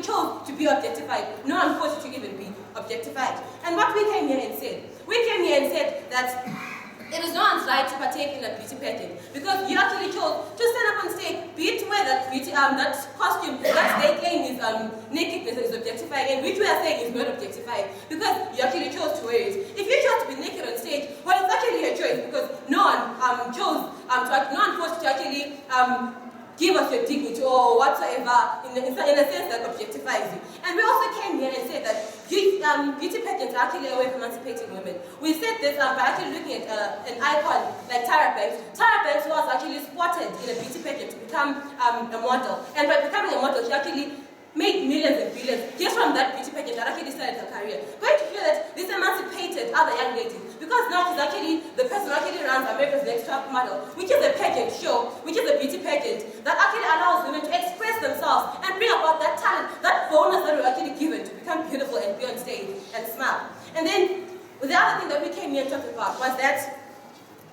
chose to be objectified. No one forced you to even be objectified. And what we came here and said that it is no one's right to partake in a beauty pageant because you actually chose to stand up on stage, be it where that beauty, that costume that they claim is nakedness is objectifying, and which we are saying is not objectifying because you actually chose to wear it. If you chose to be naked on stage, well, it's actually a choice because no one no one forced you to actually give us your dignity or whatsoever in a sense that objectifies you. And we also came here and said that beauty pageants are actually a way of emancipating women. We said this by actually looking at an icon like Tyra Banks. Tyra Banks was actually spotted in a beauty pageant to become a model. And by becoming a model, she actually made millions and billions just from that beauty pageant that actually started her career. Going to hear that this emancipated other young ladies because now she's actually the person who actually runs America's Next Top Model, which is a pageant show, which is a beauty pageant that actually allows women to express themselves and bring about that talent, that bonus that we're actually given to become beautiful and be on stage and smile. And then the other thing that we came here to talk about was that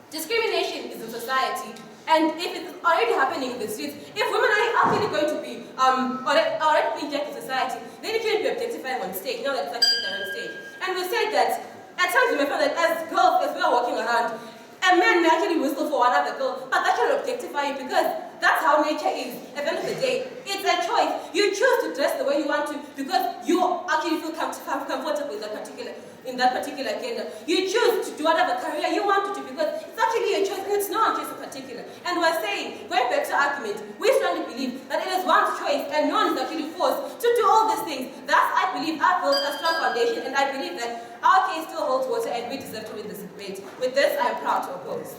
discrimination is in society. And if it's already happening in the streets, if women are actually going to be already being judged in society, then it shouldn't be objectified on stage, now that it's actually done on stage. And we said that at times we may find that as girls, as we are walking around, a man may actually whistle for another girl, but that shouldn't objectify you because that's how nature is. At the end of the day, it's a choice. You choose to dress the way you want to because you actually feel comfortable in that particular gender. You choose to do whatever career you want to do because it's actually a choice and it's not just a particular. And we're saying, going back to argument, we strongly believe that it is one's choice and no one is actually forced to do all these things. Thus, I believe I built a strong foundation and I believe that our case still holds water and we deserve to win this debate. With this, I am proud to oppose.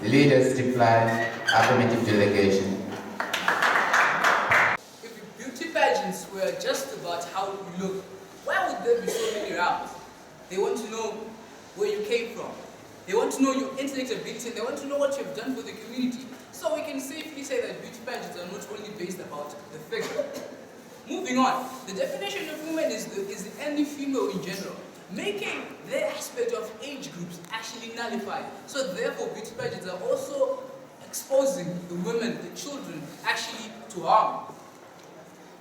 The leaders decline affirmative delegation. If beauty pageants were just about how you look, why would there be so many rounds? They want to know where you came from. They want to know your intellect ability, and they want to know what you have done for the community. So we can safely say that beauty pageants are not only based about the figure. Moving on, the definition of woman is any female in general, making the aspect of age groups actually nullified. So therefore, beauty pageants are also exposing the women, the children, actually to harm.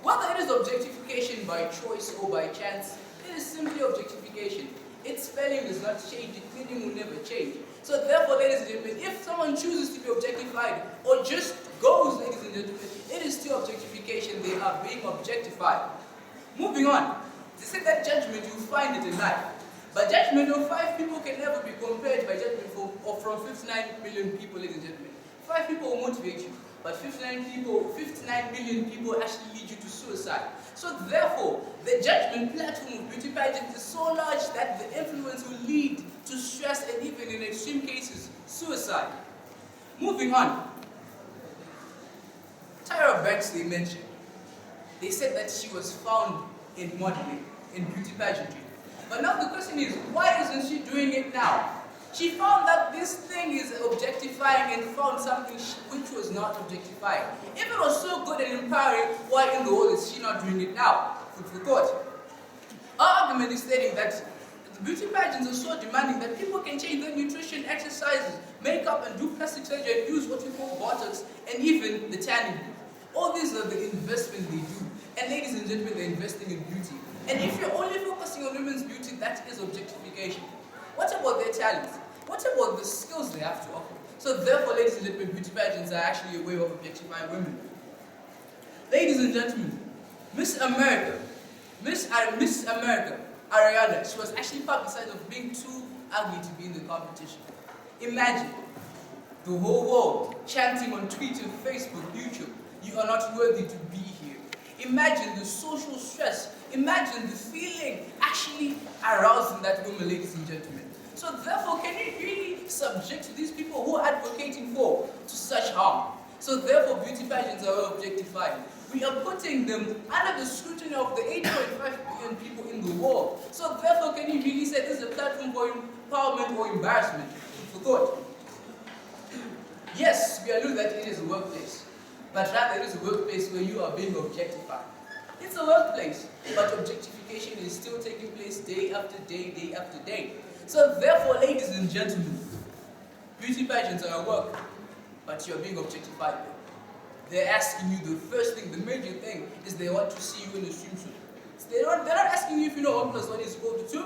Whether it is objectification by choice or by chance, it is simply objectification. Its spelling does not change, its meaning will never change. So therefore, ladies and gentlemen, if someone chooses to be objectified or just goes, ladies and gentlemen, it is still objectification. They are being objectified. Moving on, they say that judgment, you find it in life. But judgment of 5 people can never be compared by judgment from 59 million people, ladies and gentlemen. 5 people will motivate you, but 59 million people actually lead you to suicide. So therefore, the judgment platform of beauty pageant is so large that the influence will lead to stress and even in extreme cases, suicide. Moving on, Tyra Banks, they mentioned. They said that she was found in modeling, in beauty pageantry. But now the question is, why isn't she doing it now? She found that this thing is objectifying and found something which was not objectifying. If it was so good and empowering, why in the world is she not doing it now? Food for thought. Our argument is stating that the beauty pageants are so demanding that people can change their nutrition, exercises, makeup, and do plastic surgery and use what we call botox and even the tanning. All these are the investments they do. And ladies and gentlemen, they're investing in beauty. And if you're only focusing on women's beauty, that is objectification. What about their talents? What about the skills they have to offer? So therefore, ladies and gentlemen, beauty pageants are actually a way of objectifying women. Ladies and gentlemen, Miss America, Ariana, she was actually publicized of being too ugly to be in the competition. Imagine the whole world chanting on Twitter, Facebook, YouTube, you are not worthy to be here. Imagine the social stress. Imagine the feeling actually arousing that woman, ladies and gentlemen. So therefore, can you really subject these people who are advocating for to such harm? So therefore, beauty pageants are objectified. We are putting them under the scrutiny of the 8.5 billion people in the world. So therefore, can you really say this is a platform for empowerment or embarrassment? For thought. Yes, we allude that it is a workplace, but rather it is a workplace where you are being objectified. It's a workplace, but objectification is still taking place day after day, day after day. So therefore, ladies and gentlemen, beauty pageants are a work, but you're being objectified. they're asking you the first thing, the major thing, is they want to see you in a swimsuit. So they're not asking you if you know 1 plus 1 is equal to 2.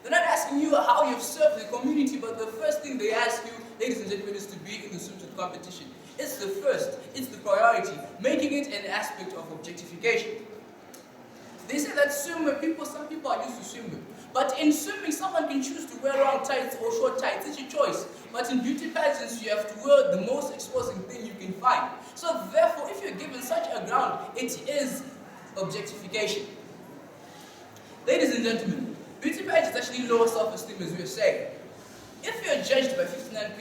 They're not asking you how you've served the community, but the first thing they ask you, ladies and gentlemen, is to be in the swimsuit competition. It's the first, it's the priority, making it an aspect of objectification. They say that some people are used to swimming. But in swimming, someone can choose to wear long tights or short tights. It's your choice. But in beauty pageants, you have to wear the most exposing thing you can find. So therefore, if you're given such a ground, it is objectification. Ladies and gentlemen, beauty pageants actually lower self-esteem, as we were saying. If you're judged by 59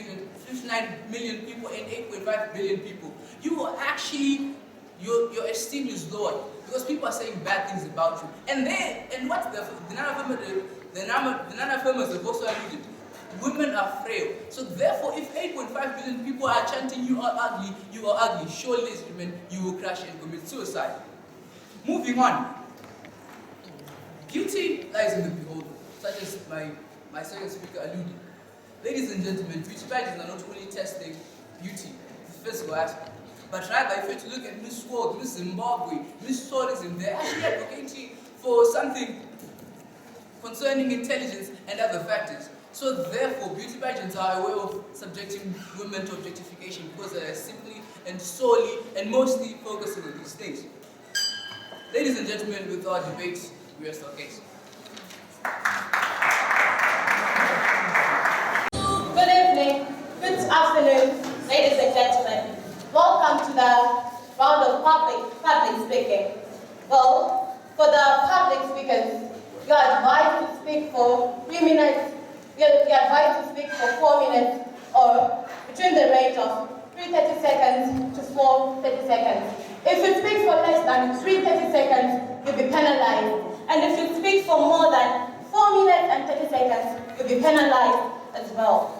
million people and 8.5 billion people, you will actually, your esteem is lowered because people are saying bad things about you. And what the nana-affirmers have also alluded, women are frail. So therefore, if 8.5 billion people are chanting you are ugly, surely, ladies and gentlemen, you will crash and commit suicide. Moving on. Beauty lies in the beholder, such as my second speaker alluded. Ladies and gentlemen, beauty pageants are not only testing beauty, the physical aspect, but rather if you were to look at Miss World, Miss Zimbabwe, Miss Tourism, they're actually advocating for something concerning intelligence and other factors. So therefore, beauty pageants are a way of subjecting women to objectification because they are simply and solely and mostly focusing on these things. Ladies and gentlemen, with our debate, we rest our case. Good evening, good afternoon, ladies and gentlemen. Welcome to the round of public speaking. Well, for the public speakers, you are advised to speak for 3 minutes, you are advised to speak for 4 minutes, or between the range of 3:30 seconds to 4:30 seconds. If you speak for less than 3:30 seconds, you'll be penalized. And if you speak for more than 4 minutes and 30 seconds, you'll be penalized as well.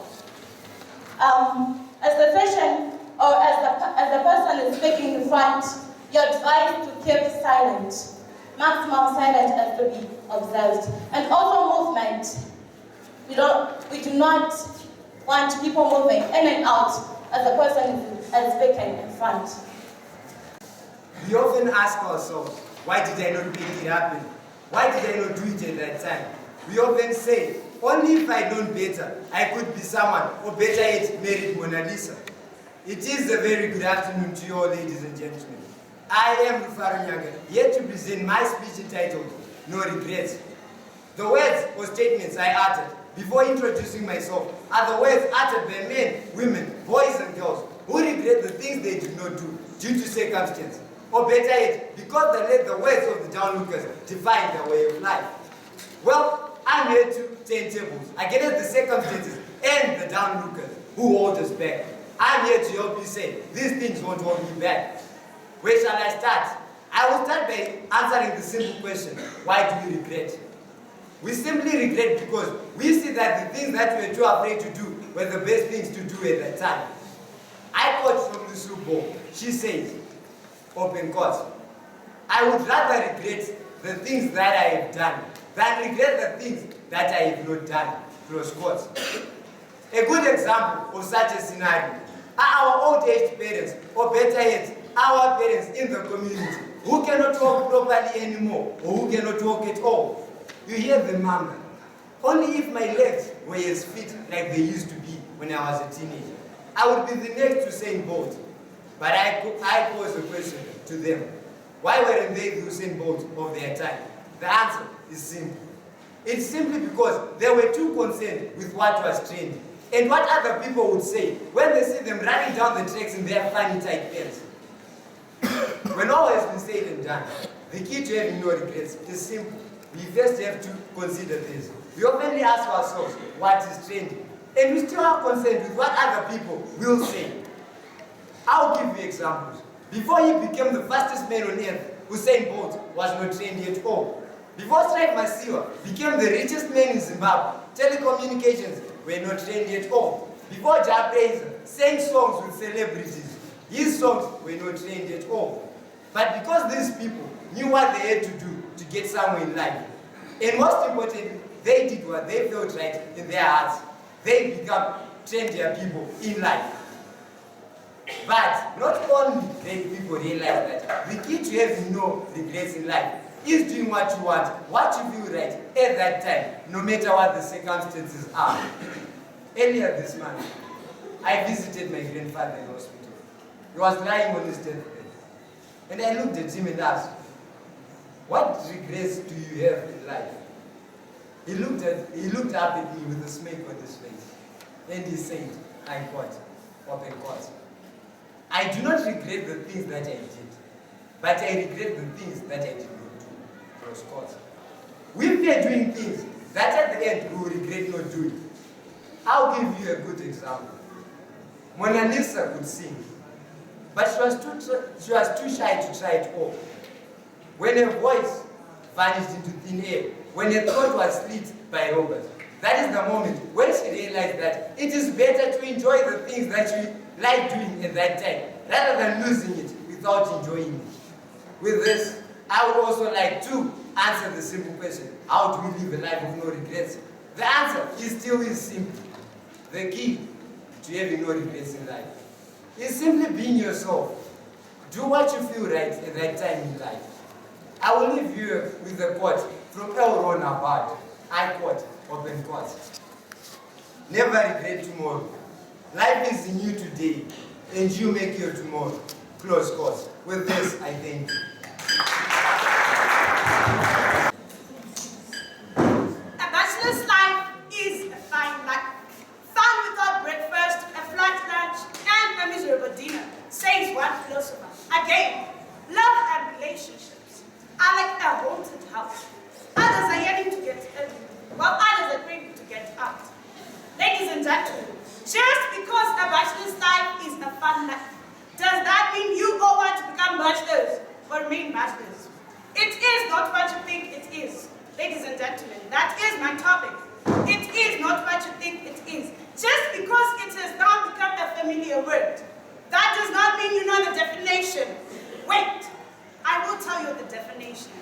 As the session, or as the person is speaking in front, you're advised to keep silent. Maximum silence has to be observed. And also movement. We do not want people moving in and out as the person is speaking in front. We often ask ourselves, why did I not make it happen? Why did I not do it at that time? We often say, only if I known better, I could be someone, or better yet, married Mona Lisa. It is a very good afternoon to you all, ladies and gentlemen. I am Rufaro Nyanga, here to present my speech entitled, No Regrets. The words or statements I uttered before introducing myself are the words uttered by men, women, boys and girls who regret the things they did not do due to circumstance. Or better yet, because they let the words of the downlookers define their way of life. Well, I'm here to turn tables against the circumstances and the downlookers who hold us back. I'm here to help you say, these things won't hold me back. Where shall I start? I will start by answering the simple question, why do we regret? We simply regret because we see that the things that we were too afraid to do were the best things to do at that time. I quote from the Subo. She says, open court, I would rather regret the things that I have done than regret the things that I have not done. Close quote. A good example of such a scenario are our old-aged parents, or better yet, our parents in the community who cannot walk properly anymore, or who cannot walk at all. You hear the murmur, only if my legs were as fit like they used to be when I was a teenager, I would be the next Usain Bolt. But I pose a question to them. Why weren't they the Usain Bolt of their time? The answer is simple. It's simply because they were too concerned with what was trending and what other people would say when they see them running down the tracks in their funny tight pants. When all has been said and done, the key to having no regrets is simple. We first have to consider this. We often ask ourselves what is trending, and we still are concerned with what other people will say. I'll give you examples. Before he became the fastest man on earth, Usain Bolt was not trendy at all. Before Strive Masiwa became the richest man in Zimbabwe, telecommunications were not trendy at all. Before Japraiser sang songs with celebrities, his songs were not trendy at all. But because these people knew what they had to do to get somewhere in life, and most importantly, they did what they felt right in their hearts, they become trendier people in life. But not only great people realize that the key to having no regrets in life is doing what you want, what you feel right at that time, no matter what the circumstances are. Earlier this month, I visited my grandfather in hospital. He was lying on his deathbed. And I looked at him and asked, what regrets do you have in life? He looked up at me with a smirk on his face. And he said, I quote, open quote, I do not regret the things that I did, but I regret the things that I did not do. Close quote. We fear doing things that at the end we will regret not doing. I'll give you a good example. Mona Lisa could sing, but she was too shy to try it all. When her voice vanished into thin air, when her throat was slit by robbers, that is the moment when she realized that it is better to enjoy the things that you like doing at that time, rather than losing it without enjoying it. With this, I would also like to answer the simple question, how do we live a life of no regrets? The answer is simple. The key to having no regrets in life is simply being yourself. Do what you feel right at that time in life. I will leave you with a quote from L. Ron Hubbard. I quote, open quote. Never regret tomorrow. Life is in you today, and you make your tomorrow. Close quote. With this, I thank you. A bachelor's life is a fine life. Fun without breakfast, a flat lunch, and a miserable dinner, says one philosopher. Again, love and relationships are like a haunted house. Others are yearning to get in, while others are craving to get out. Ladies and gentlemen, just because a bachelor's life is a fun life, does that mean you all want to become bachelors or remain bachelors? It is not what you think it is. Ladies and gentlemen, that is my topic. It is not what you think it is. Just because it has now become a familiar word, that does not mean you know the definition. Wait, I will tell you the definition.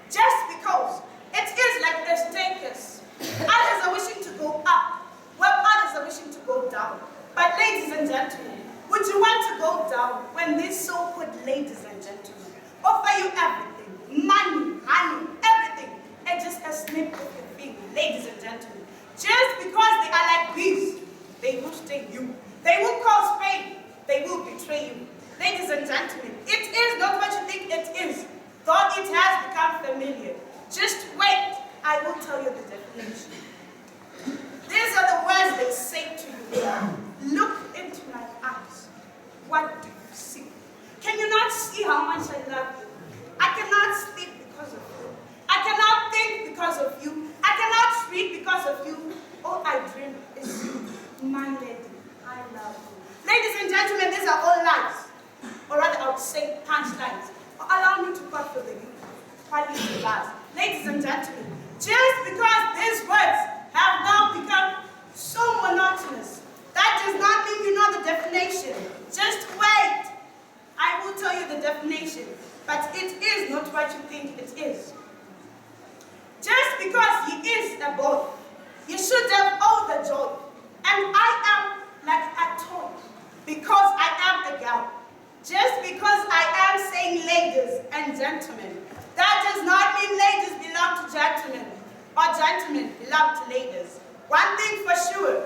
Just because it is like a staircase. Others are wishing to go up, while others are wishing to go down. But ladies and gentlemen, would you want to go down when these so-called ladies and gentlemen offer you everything, money, honey, everything, and just a snip of your finger? Ladies and gentlemen, just because they are like bees, they will sting you. They will cause pain. They will betray you. Ladies and gentlemen, it is not what you think it is, though it has become familiar. Just wait, I will tell you the definition. These are the words they say to you. Look into my eyes. What do you see? Can you not see how much I love you? I cannot sleep because of you. I cannot think because of you. I cannot speak because of you. All I dream is you, my lady. I love you. Ladies and gentlemen, these are all lies. Or rather, I would say punchlines. Allow me to quote for the youth. Quality lies. Ladies and gentlemen, just because these words have now become so monotonous, that does not mean you know the definition. Just wait. I will tell you the definition, but it is not what you think it is. Just because he is a boy, you should have all the joy. And I am like a toy, because I am a girl. Just because I am saying ladies and gentlemen, that does not mean ladies belong to gentlemen, or gentlemen belong to ladies. One thing for sure,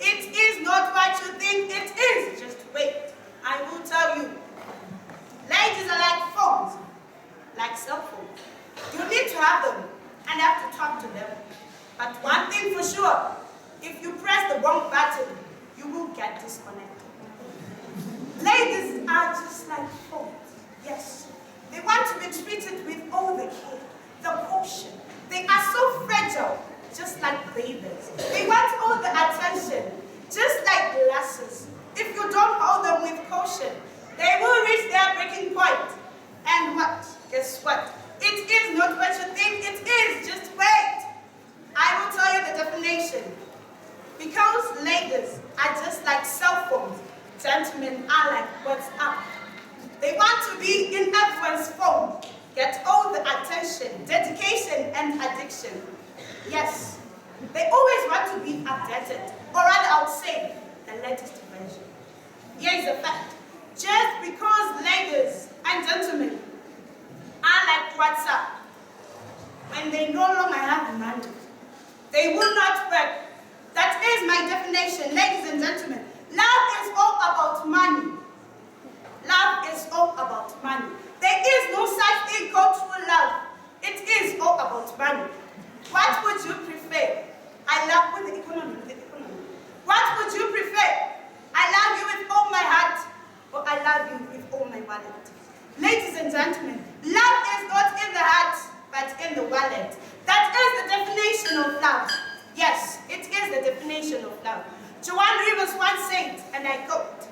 it is not what you think it is. Just wait, I will tell you. Ladies are like phones, like cell phones. You need to have them and have to talk to them. But one thing for sure, if you press the wrong button, you will get disconnected. Ladies are just like phones. Yes, they want to be treated with all the care, the caution. They are so fragile, just like babies. They want all the attention, just like glasses. If you don't hold them with caution, they will reach their breaking point. And what? Guess what? It is not what you think it is. Just wait. I will tell you the definition. Because ladies are just like cell phones, gentlemen are like WhatsApp. They want to be in everyone's phone, get all the attention, dedication, and addiction. Yes, they always want to be updated, or rather I would say, the latest version. Here's a fact. Just because ladies and gentlemen are like WhatsApp, when they no longer have money, they will not work. That is my definition, ladies and gentlemen. Love is all about money. Love is all about money. There is no such thing called true love. It is all about money. What would you prefer? I love with the economy. What would you prefer? I love you with all my heart, or I love you with all my wallet. Ladies and gentlemen, love is not in the heart, but in the wallet. That is the definition of love. Yes, it is the definition of love. Joan Rivers once said, and I quote,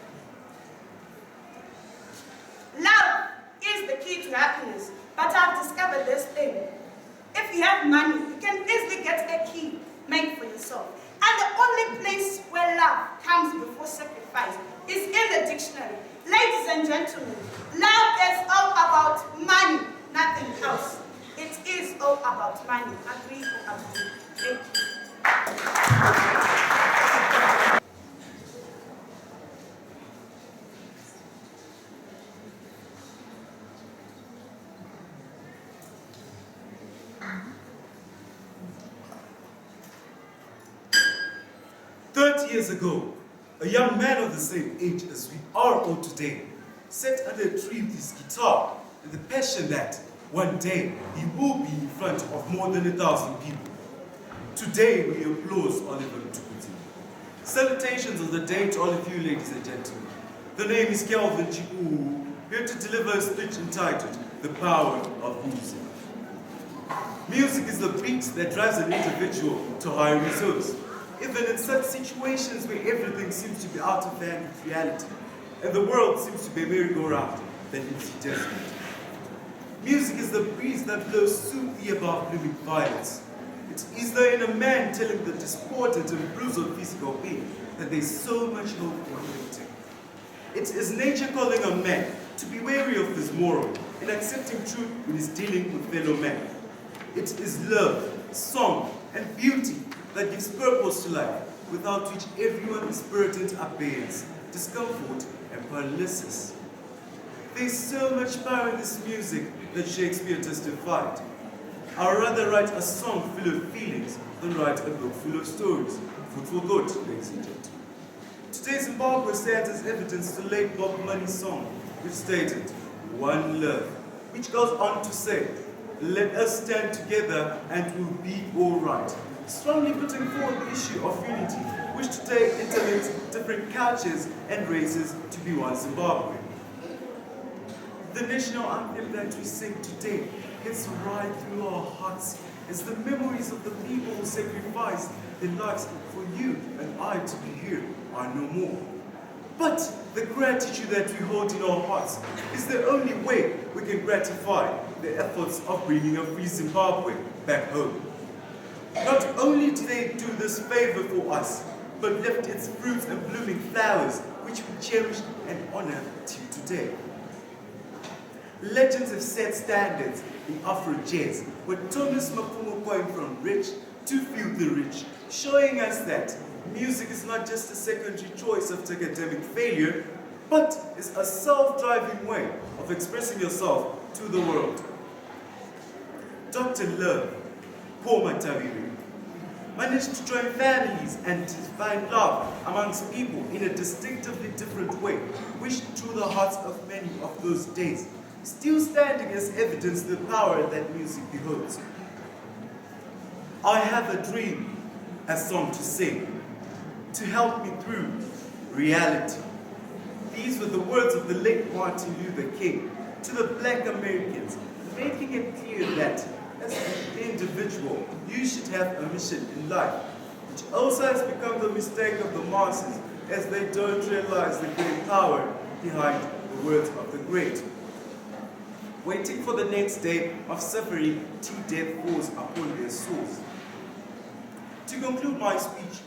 "Love is the key to happiness, but I've discovered this thing. If you have money, you can easily get a key made for yourself. And the only place where love comes before sacrifice is in the dictionary. Ladies and gentlemen, love is all about money, nothing else. It is all about money. Agree or agree? Thank you." 30 years ago, a young man of the same age as we are all today sat under a tree with his guitar with the passion that one day he will be in front of more than 1,000 people. Today we applause Oliver Tukuti. Salutations of the day to all of you, ladies and gentlemen. The name is Kelvin Chiku, here to deliver a speech entitled The Power of Music. Music is the beat that drives an individual to higher results, even in such situations where everything seems to be out of hand with reality, and the world seems to be a merry-go-round that leaves you desperate. Music is the breeze that blows soothly above blooming violets. It is the inner man telling the discordant and bruise of physical pain that there is so much hope in waiting. It is nature calling on man to be wary of his moral and accepting truth when he's dealing with fellow men. It is love, song, and beauty that gives purpose to life, without which everyone is burdened at pains, discomfort, and paralysis. There is so much power in this music that Shakespeare testified. I'd rather write a song full of feelings than write a book full of stories. Food for thought, ladies and gentlemen. Today Zimbabwe stands as evidence to late Bob Marley's song, which stated, "One love," which goes on to say, "Let us stand together and we'll be all right." Strongly putting forward the issue of unity, which today interlinks different cultures and races to be one Zimbabwe. The national anthem that we sing today hits right through our hearts as the memories of the people who sacrificed their lives for you and I to be here are no more. But the gratitude that we hold in our hearts is the only way we can gratify the efforts of bringing a free Zimbabwe back home. Not only did they do this favor for us, but left its fruits and blooming flowers, which we cherish and honor till today. Legends have set standards in Afro jazz, where Thomas Mapumo coined from rich to filthy rich, showing us that music is not just a secondary choice after academic failure, but is a self-driving way of expressing yourself to the world. Dr. Love, Paul Mataviri, managed to join families and to find love amongst people in a distinctively different way, which drew the hearts of many of those days, still standing as evidence the power that music beholds. I have a dream, a song to sing, to help me through reality. These were the words of the late Martin Luther King to the Black Americans, making it clear that as an individual, you should have a mission in life, which also has become the mistake of the masses as they don't realize the great power behind the words of the great. Waiting for the next day of suffering till death falls upon their souls. To conclude my speech,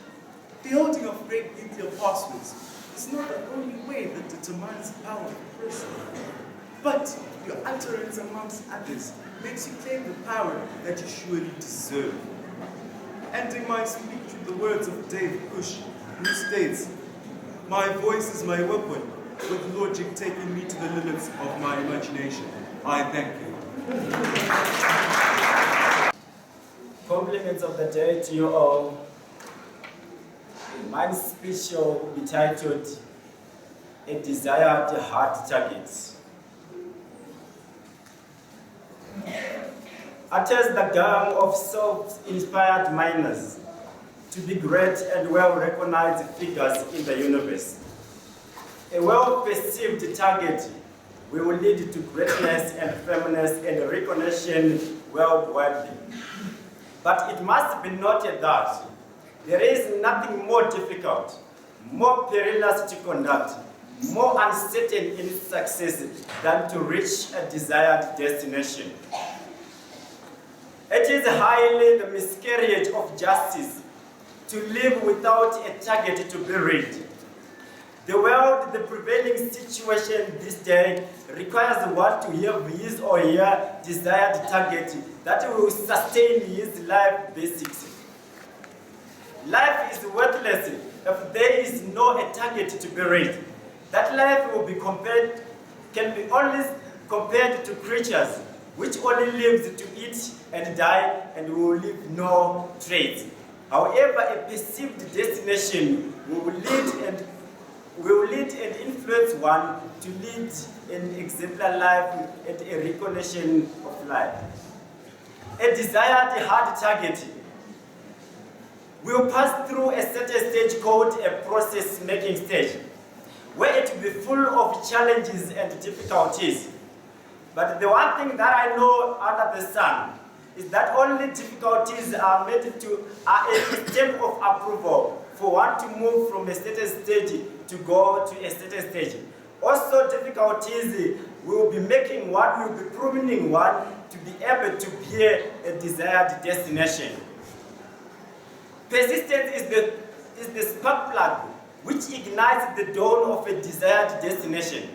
the holding of great nuclear passwords is not the only way that determines the power of a person, but your utterance amongst others makes you claim the power that you surely deserve. Ending my speech with the words of Dave Bush, who states, My voice is my weapon, with logic taking me to the limits of my imagination. I thank you. Compliments of the day to you all. My speech shall be titled, A Desired Hard Target. Utters the gang of self-inspired miners to be great and well-recognized figures in the universe. A well-perceived target will lead to greatness and firmness and recognition worldwide. But it must be noted that there is nothing more difficult, more perilous to conduct, more uncertain in success than to reach a desired destination. It is highly the miscarriage of justice to live without a target to be reached. The world, the prevailing situation this day requires one to have his or her desired target that will sustain his life basics. Life is worthless if there is no a target to be reached. That life will be can be only compared to creatures which only lives to eat and die and will leave no trace. However, a perceived destination will lead and influence one to lead an exemplary life and a recognition of life. A desired hard target will pass through a certain stage called a process-making stage, where it will be full of challenges and difficulties. But the one thing that I know under the sun is that only difficulties are a stamp of approval for one to move from a certain stage to go to a certain stage. Also, difficulties will be making one, will be proving one to be able to be a desired destination. Persistence is the spark plug which ignites the dawn of a desired destination.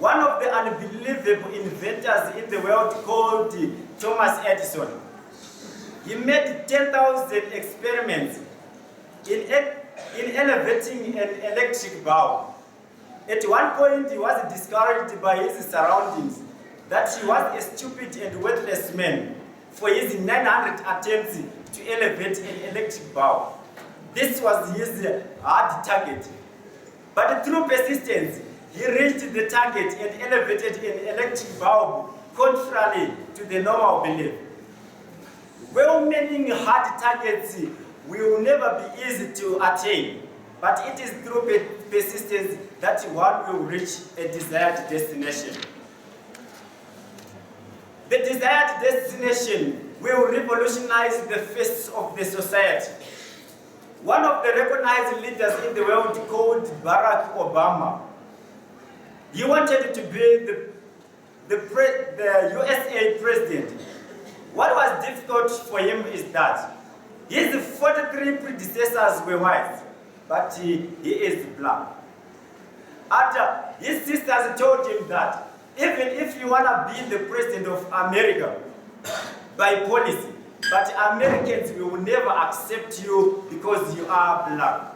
One of the unbelievable inventors in the world called Thomas Edison. He made 10,000 experiments in elevating an electric bulb. At one point, he was discouraged by his surroundings that he was a stupid and worthless man for his 900 attempts to elevate an electric bulb. This was his hard target. But through persistence, he reached the target and elevated an electric bulb contrary to the normal belief. Well-meaning hard targets will never be easy to attain, but it is through persistence that one will reach a desired destination. The desired destination will revolutionize the face of the society. One of the recognized leaders in the world called Barack Obama, he wanted to be the USA president. What was difficult for him is that his 43 predecessors were white, but he is black. And his sisters told him that even if you want to be the president of America by policy, but Americans will never accept you because you are black.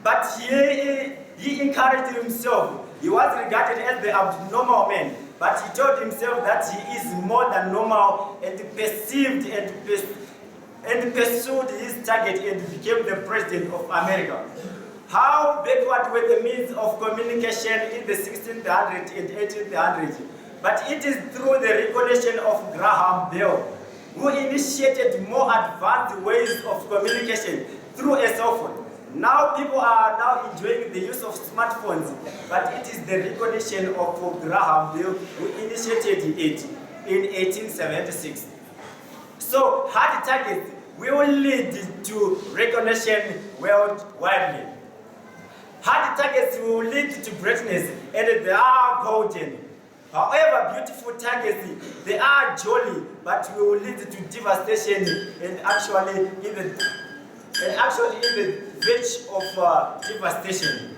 But he encouraged himself. He was regarded as the abnormal man, but he told himself that he is more than normal and perceived and pursued his target and became the president of America. How backward were the means of communication in the 1600s and 1800s, but it is through the recognition of Graham Bell, who initiated more advanced ways of communication through a cell phone. Now people are now enjoying the use of smartphones, but it is the recognition of Graham Bell who initiated it in 1876. So hard targets will lead to recognition worldwide. Hard targets will lead to greatness, and they are golden. However, beautiful targets, they are jolly, but will lead to devastation and actually in the verge of devastation.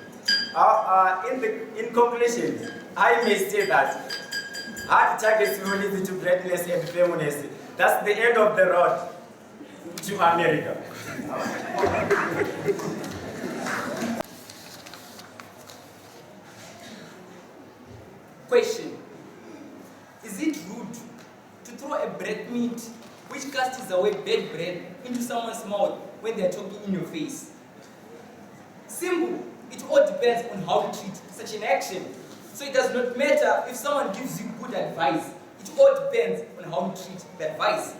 In conclusion, I may say that hard targets will lead to greatness and firmness. That's the end of the road to America. rude to throw a bread meat which casts away bad bread into someone's mouth when they're talking in your face? Simple. It all depends on how you treat such an action. So it does not matter if someone gives you good advice. It all depends on how you treat the advice.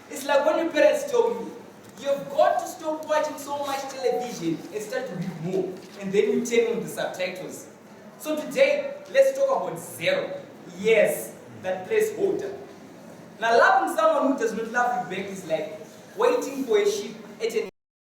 It's like when your parents tell you, you've got to stop watching so much television and start to read more. And then you turn on the subtitles. So today, let's talk about zero. Yes, that placeholder. Now, loving someone who does not love you back is like waiting for a ship at an